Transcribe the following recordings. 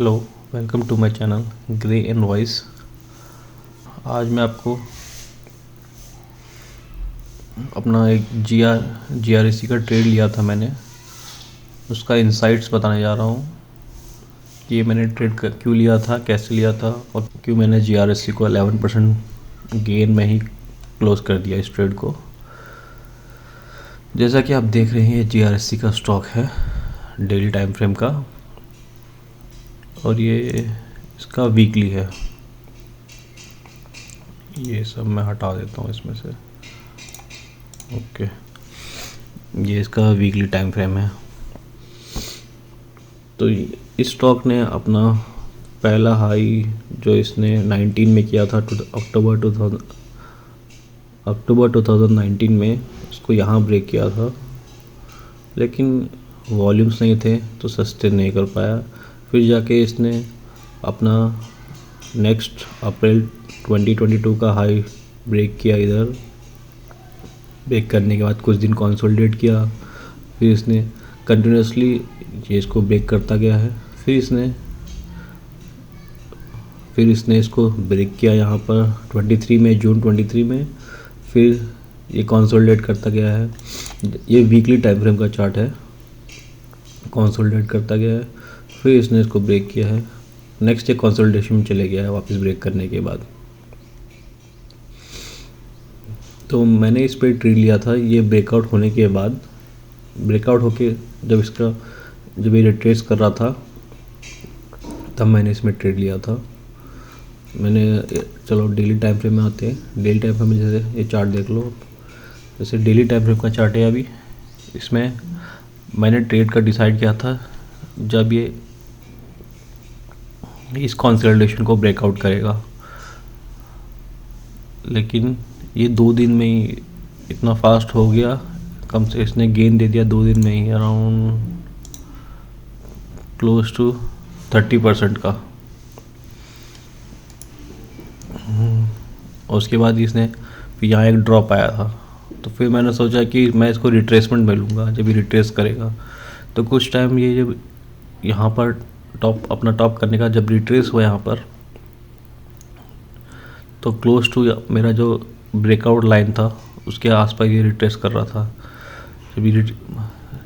Hello, welcome to my channel grey and voice. आज मैं आपको अपना एक जीआरएससी का ट्रेड लिया था मैंने, उसका इंसाइट्स बताने जा रहा हूँ कि ये मैंने ट्रेड क्यों लिया था, कैसे लिया था और क्यों मैंने जीआरएससी को 11% गेन में ही क्लोज़ कर दिया इस ट्रेड को। जैसा कि आप देख रहे हैं, जीआरएससी का स्टॉक है डेली टाइम फ्रेम का और ये इसका वीकली है। ये सब मैं हटा देता हूँ इसमें से। ओके, ये इसका वीकली टाइम फ्रेम है। तो इस स्टॉक ने अपना पहला हाई जो इसने 19 में किया था, अक्टूबर 2019 में इसको यहाँ ब्रेक किया था, लेकिन वॉल्यूम्स नहीं थे तो सस्टेन नहीं कर पाया। फिर जाके इसने अपना नेक्स्ट अप्रैल 2022 का हाई ब्रेक किया। इधर ब्रेक करने के बाद कुछ दिन कंसोलिडेट किया, फिर इसने कंटिन्यूसली ये इसको ब्रेक करता गया है। फिर इसने इसको ब्रेक किया यहाँ पर 23 में, जून 23 में। फिर ये कंसोलिडेट करता गया है। ये वीकली टाइम फ्रेम का चार्ट है, कंसोलिडेट करता गया है। फिर इसने इसको ब्रेक किया है, नेक्स्ट ये कंसोलिडेशन में चले गया है वापस ब्रेक करने के बाद। तो मैंने इस पर ट्रेड लिया था। ये ब्रेकआउट होने के बाद, ब्रेकआउट होके जब ये रिट्रेस कर रहा था तब मैंने इसमें ट्रेड लिया था। चलो डेली टाइम फ्रेम में आते हैं। डेली टाइम फ्रेम में जैसे ये चार्ट देख लो, जैसे डेली टाइम फ्रेम का चार्ट है अभी। इसमें मैंने ट्रेड का डिसाइड किया था जब ये इस कंसोलिडेशन को ब्रेकआउट करेगा, लेकिन ये 2 दिन में ही इतना फास्ट हो गया। कम से इसने गेन दे दिया 2 दिन में ही, अराउंड क्लोज टू 30% का। और उसके बाद इसने फिर यहाँ एक ड्रॉप आया था, तो फिर मैंने सोचा कि मैं इसको रिट्रेसमेंट में लूँगा जब ये रिट्रेस करेगा। तो कुछ टाइम ये जब यहाँ पर अपना टॉप करने का जब रिट्रेस हुआ यहाँ पर, तो क्लोज टू मेरा जो ब्रेकआउट लाइन था उसके आसपास ये रिट्रेस कर रहा था।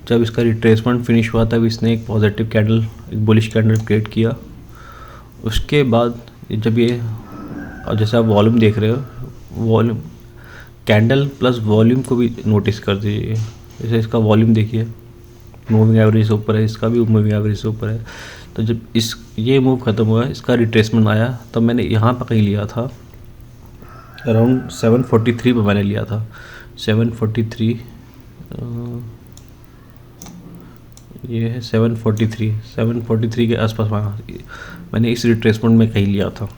जब इसका रिट्रेसमेंट फिनिश हुआ तब इसने एक पॉजिटिव कैंडल, एक बुलिश कैंडल क्रिएट किया। उसके बाद जब ये, और जैसे आप वॉल्यूम देख रहे हो, वॉल्यूम कैंडल प्लस वॉल्यूम को भी नोटिस कर दीजिए। जैसे इसका वॉल्यूम देखिए, मूविंग एवरेज से ऊपर है, इसका भी मूविंग एवरेज से ऊपर है। तो जब ये मूव ख़त्म हुआ, इसका रिट्रेसमेंट आया, तब मैंने यहाँ पर कहीं लिया था, अराउंड 743 पर मैंने लिया था। 743 ये है 743 के आसपास मैंने इस रिट्रेसमेंट में कहीं लिया था।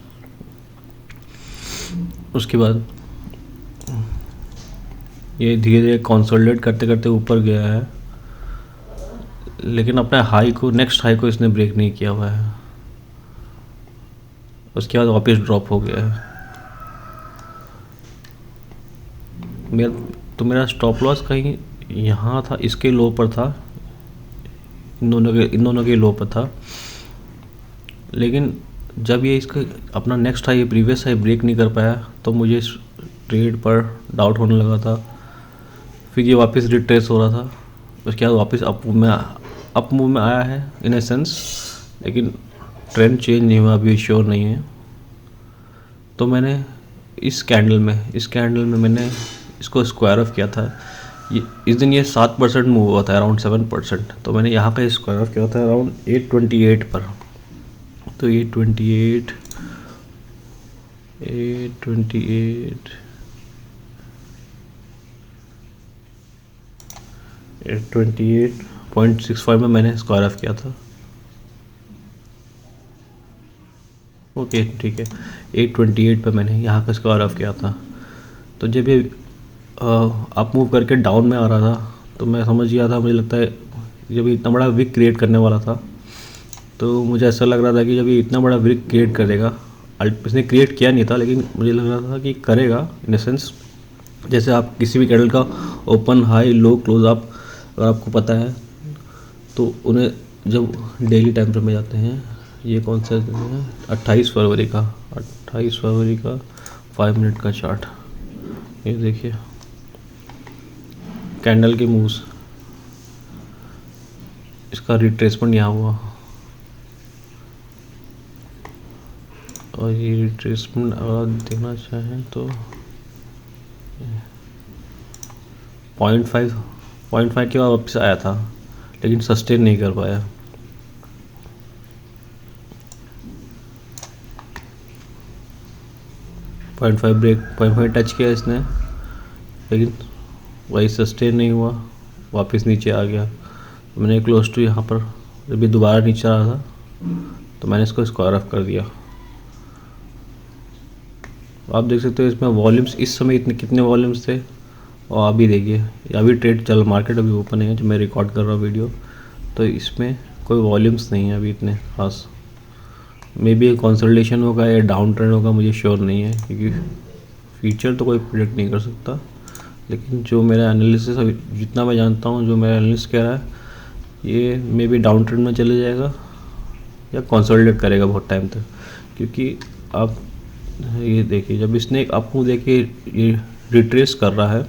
उसके बाद ये धीरे धीरे कंसोलिडेट करते करते ऊपर गया है, लेकिन अपने नेक्स्ट हाई को इसने ब्रेक नहीं किया हुआ है। उसके बाद वापस ड्रॉप हो गया है। मेरा स्टॉप लॉस कहीं यहाँ था, इसके लो पर था, इन दोनों के लो पर था। लेकिन जब ये इसका अपना next high, previous high break नहीं कर पाया, तो मुझे इस ट्रेड पर डाउट होने लगा था। फिर ये वापस रिट्रेस हो रहा था, उसके बाद वापस अप मूव में आया है इन ए सेंस, लेकिन ट्रेंड चेंज नहीं हुआ, अभी श्योर नहीं है। तो मैंने इस कैंडल में मैंने इसको स्क्वायर ऑफ किया था। इस दिन ये 7% मूव हुआ था, अराउंड 7%। तो मैंने यहाँ पे स्क्वायर ऑफ किया था अराउंड 828 पर। तो 828.65 में मैंने स्क्वायर ऑफ किया था। ओके, ठीक है, 828 पर मैंने यहाँ पे स्क्वायर ऑफ किया था। तो जब ये अप मूव करके डाउन में आ रहा था, तो मैं समझ गया था, मुझे लगता है जब ये इतना बड़ा विक क्रिएट करने वाला था, तो मुझे ऐसा लग रहा था कि जब ये इतना बड़ा विक क्रिएट करेगा, इसने क्रिएट किया नहीं था, लेकिन मुझे लग रहा था कि करेगा। इन द सेंस, जैसे आप किसी भी कैंडल का ओपन, हाई, लो, क्लोज अगर आपको पता है, तो उन्हें जब डेली टाइम फ्रेम में जाते हैं ये कौन सा है? 28 फरवरी का, 28 फरवरी का 5 मिनट का चार्ट। ये देखिए कैंडल के मूव्स, इसका रिट्रेसमेंट यहाँ हुआ और ये रिट्रेसमेंट अगर देखना चाहें तो 0.5 के बाद वापस आया था, लेकिन सस्टेन नहीं कर पाया। पॉइंट फाइव टच किया इसने, लेकिन वही सस्टेन नहीं हुआ, वापस नीचे आ गया। तो मैंने क्लोज टू यहाँ पर जब भी दोबारा नीचे आ रहा था तो मैंने इसको स्क्वायर ऑफ कर दिया। आप देख सकते हो इसमें वॉल्यूम्स इस समय इतने कितने वॉल्यूम्स थे, और अभी देखिए अभी ट्रेड चल, मार्केट अभी ओपन है जो मैं रिकॉर्ड कर रहा हूँ वीडियो, तो इसमें कोई वॉल्यूम्स नहीं है अभी इतने खास। मे बी एक कंसोलिडेशन होगा या डाउन ट्रेंड होगा, मुझे श्योर नहीं है, क्योंकि फ्यूचर तो कोई प्रेडिक्ट नहीं कर सकता। लेकिन जो मेरा एनालिसिस अभी जितना मैं जानता हूँ, जो मेरा एनालिस्ट कह रहा है, ये मे बी डाउन ट्रेंड में चले जाएगा या कंसोलिडेट करेगा बहुत टाइम तक। क्योंकि आप ये देखिए जब इसने एक अप मूव देखिए ये रिट्रेस कर रहा है,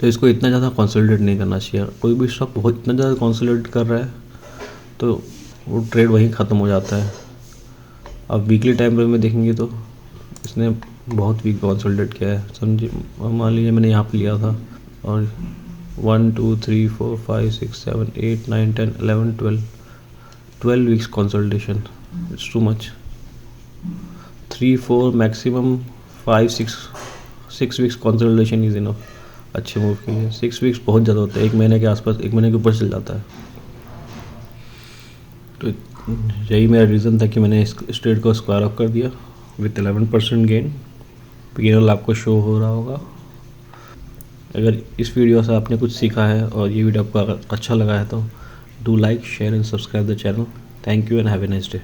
तो इसको इतना ज़्यादा कंसोलिडेट नहीं करना चाहिए। कोई भी स्टॉक बहुत इतना ज़्यादा कंसोलिडेट कर रहा है तो वो ट्रेड वहीं ख़त्म हो जाता है। अब वीकली टाइम फ्रेम में देखेंगे तो इसने बहुत वीक कंसोलिडेट किया है। समझिए मान लीजिए मैंने यहाँ पे लिया था और 1 2 3 4 5 6 7 8 9 10 11 12 weeks consolidation, it's too much. 3 4 maximum 5 6 weeks consolidation is enough अच्छे मूव के लिए। 6 वीक्स बहुत ज़्यादा होता है, एक महीने के आसपास, एक महीने के ऊपर चल जाता है। तो यही मेरा रीज़न था कि मैंने इस ट्रेड को स्क्वायर ऑफ कर दिया विथ 11% गेन। पीएनएल आपको शो हो रहा होगा। अगर इस वीडियो से आपने कुछ सीखा है और ये वीडियो आपको अच्छा लगा है तो do like share and subscribe the channel. Thank you and have a nice day.